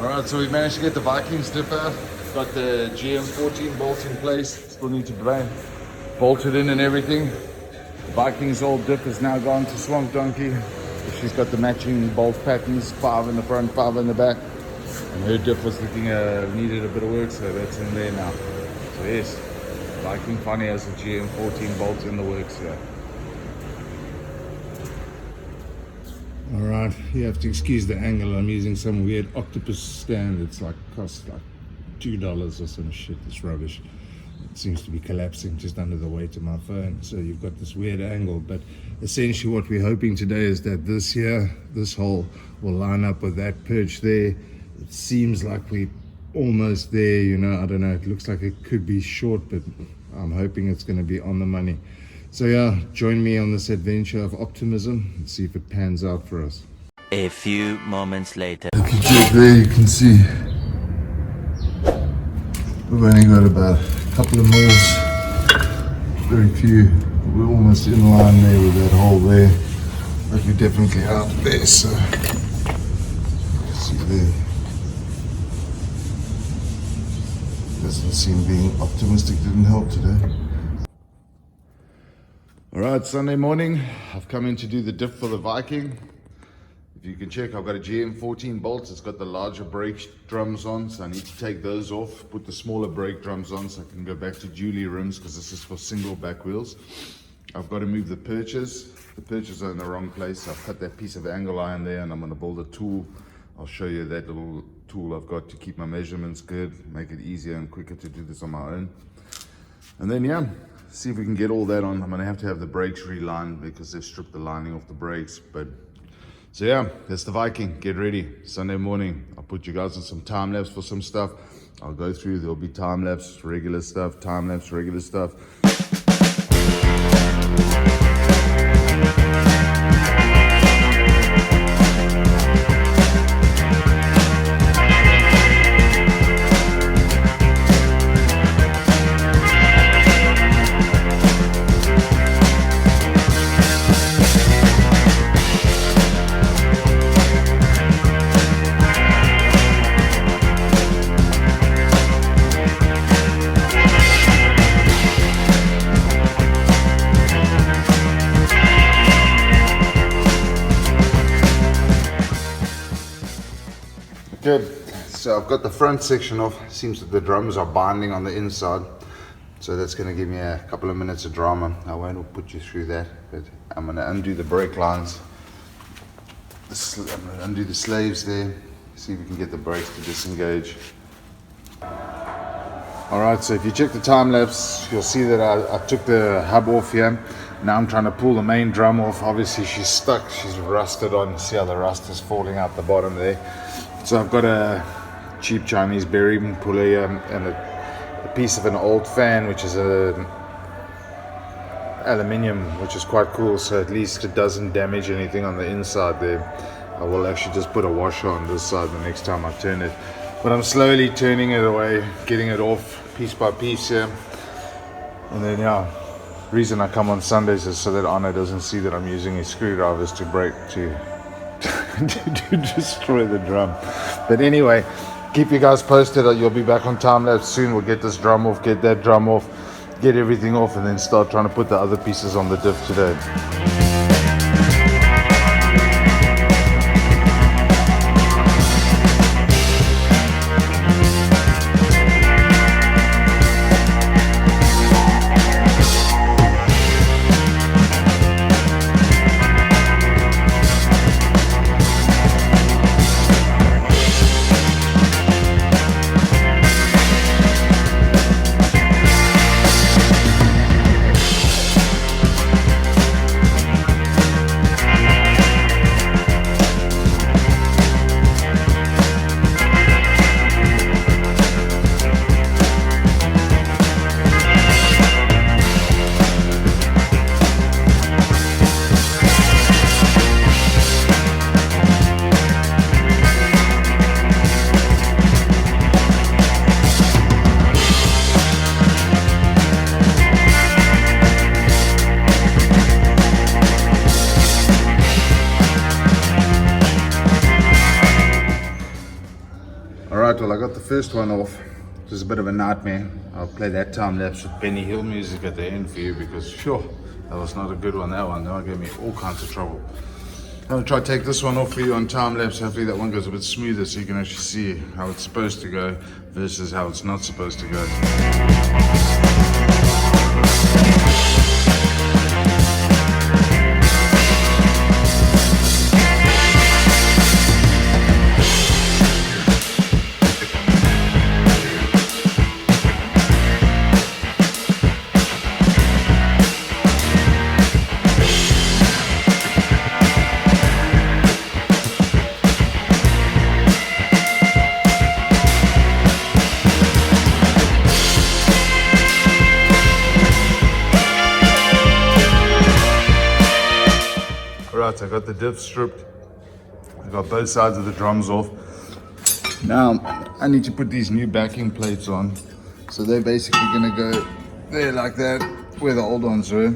Alright, so we managed to get the Viking strip out. Got the GM14 bolts in place. Still need to bolt it in and everything. The Viking's old diff has now gone to Swamp Donkey. She's got the matching bolt patterns, 5 in the front, 5 in the back. And her diff was looking, needed a bit of work, so that's in there now. So yes, Viking finally has the GM14 bolts in the works here. Alright, you have to excuse the angle. I'm using some weird octopus stand. It's like costs like $2 or some shit. It's rubbish. It seems to be collapsing just under the weight of my phone. So you've got this weird angle. But essentially what we're hoping today is that this hole will line up with that perch there. It seems like we're almost there, you know. I don't know. It looks like it could be short, but I'm hoping it's going to be on the money. So yeah, join me on this adventure of optimism and see if it pans out for us. A few moments later. If you check there, you can see we've only got about a couple of mils, very few. We're almost in line there with that hole there, but we're definitely out there, so see there. Doesn't seem being optimistic didn't help today. Alright, Sunday morning, I've come in to do the diff for the Viking. If you can check, I've got a GM14 bolt. It's got the larger brake drums on, so I need to take those off, put the smaller brake drums on so I can go back to dually rims because this is for single back wheels. I've got to move the perches. The perches are in the wrong place. I've cut that piece of angle iron there and I'm going to build a tool. I'll show you that little tool I've got to keep my measurements good, make it easier and quicker to do this on my own. And then yeah, see if we can get all that on. I'm going to have the brakes relined because they've stripped the lining off the brakes. So yeah, that's the Viking. Get ready. Sunday morning. I'll put you guys on some time lapse for some stuff. I'll go through. There'll be time lapse, regular stuff, time lapse, regular stuff. Good. So I've got the front section off. Seems that the drums are binding on the inside. So that's going to give me a couple of minutes of drama. I won't put you through that, but I'm going to undo the brake lines. I'm going to undo the slaves there. See if we can get the brakes to disengage. Alright, so if you check the time lapse, you'll see that I took the hub off here. Now I'm trying to pull the main drum off. Obviously she's stuck, she's rusted on. See how the rust is falling out the bottom there. So I've got a cheap Chinese bearing pulley and a piece of an old fan, which is an aluminium, which is quite cool. So at least it doesn't damage anything on the inside there. I will actually just put a washer on this side the next time I turn it. But I'm slowly turning it away, getting it off piece by piece here. And then yeah, the reason I come on Sundays is so that Anna doesn't see that I'm using his screwdrivers to break to destroy the drum. But anyway, keep you guys posted. You'll be back on time lapse soon. We'll get this drum off, get that drum off, get everything off, and then start trying to put the other pieces on the diff today. Alright, well I got the first one off. It was a bit of a nightmare. I'll play that time lapse with Benny Hill music at the end for you because sure, that was not a good one, that one. That one gave me all kinds of trouble. I'm gonna try to take this one off for you on time lapse. Hopefully that one goes a bit smoother so you can actually see how it's supposed to go versus how it's not supposed to go. Right, I got the diff stripped. I got both sides of the drums off. Now I need to put these new backing plates on. So they're basically gonna go there like that, where the old ones were,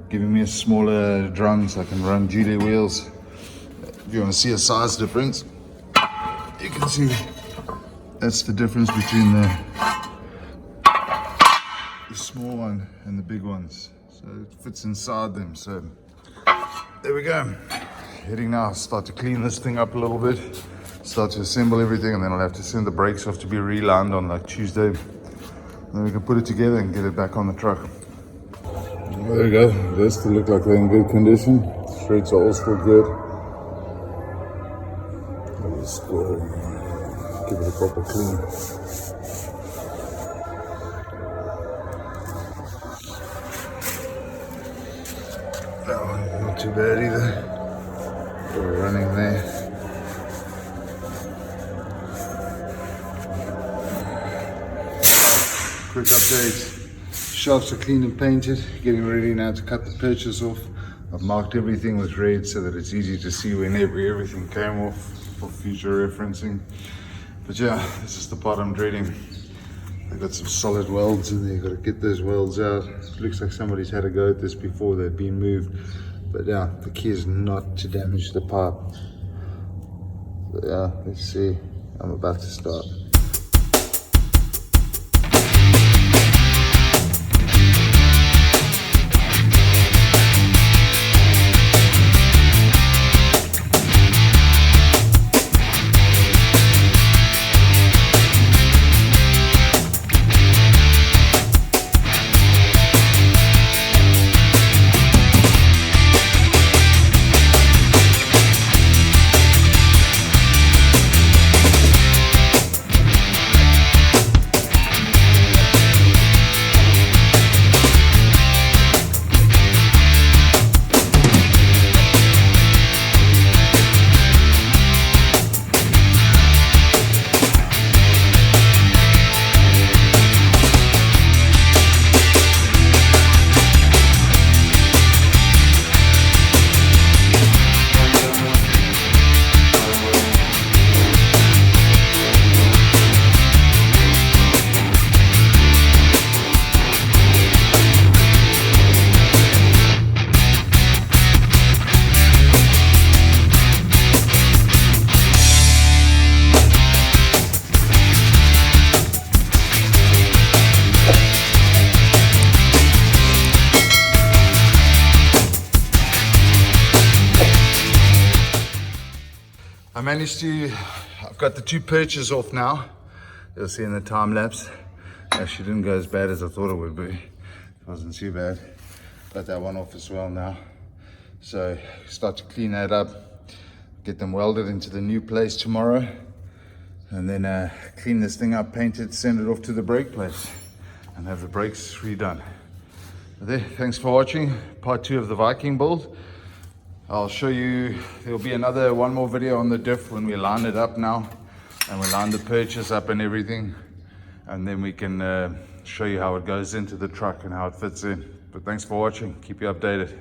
giving me a smaller drum so I can run dually wheels. If you want to see a size difference, you can see that's the difference between the small one and the big ones. So it fits inside them. So there we go. Heading now, start to clean this thing up a little bit, start to assemble everything, and then I'll have to send the brakes off to be relined on like Tuesday. Then we can put it together and get it back on the truck. There we go. They still look like they're in good condition. Threads are all still good. Let's go give it a proper clean. Oh, not too bad either. We're running there. Quick update. Shafts are clean and painted. Getting ready now to cut the perches off. I've marked everything with red so that it's easy to see whenever everything came off for future referencing. But yeah, this is the part I'm dreading. They've got some solid welds in there. You've got to get those welds out. It looks like somebody's had a go at this before. They've been moved. But yeah, the key is not to damage the pipe. So yeah, let's see. I'm about to start. I've got the two perches off now. You'll see in the time lapse. Actually didn't go as bad as I thought it would be. It wasn't too bad. Got that one off as well now. So start to clean that up, get them welded into the new place tomorrow, and then clean this thing up, paint it, send it off to the brake place, and have the brakes redone. There, thanks for watching part 2 of the Viking build. I'll show you, there'll be one more video on the diff when we line it up now, and we line the perches up and everything, and then we can show you how it goes into the truck and how it fits in. But thanks for watching, keep you updated.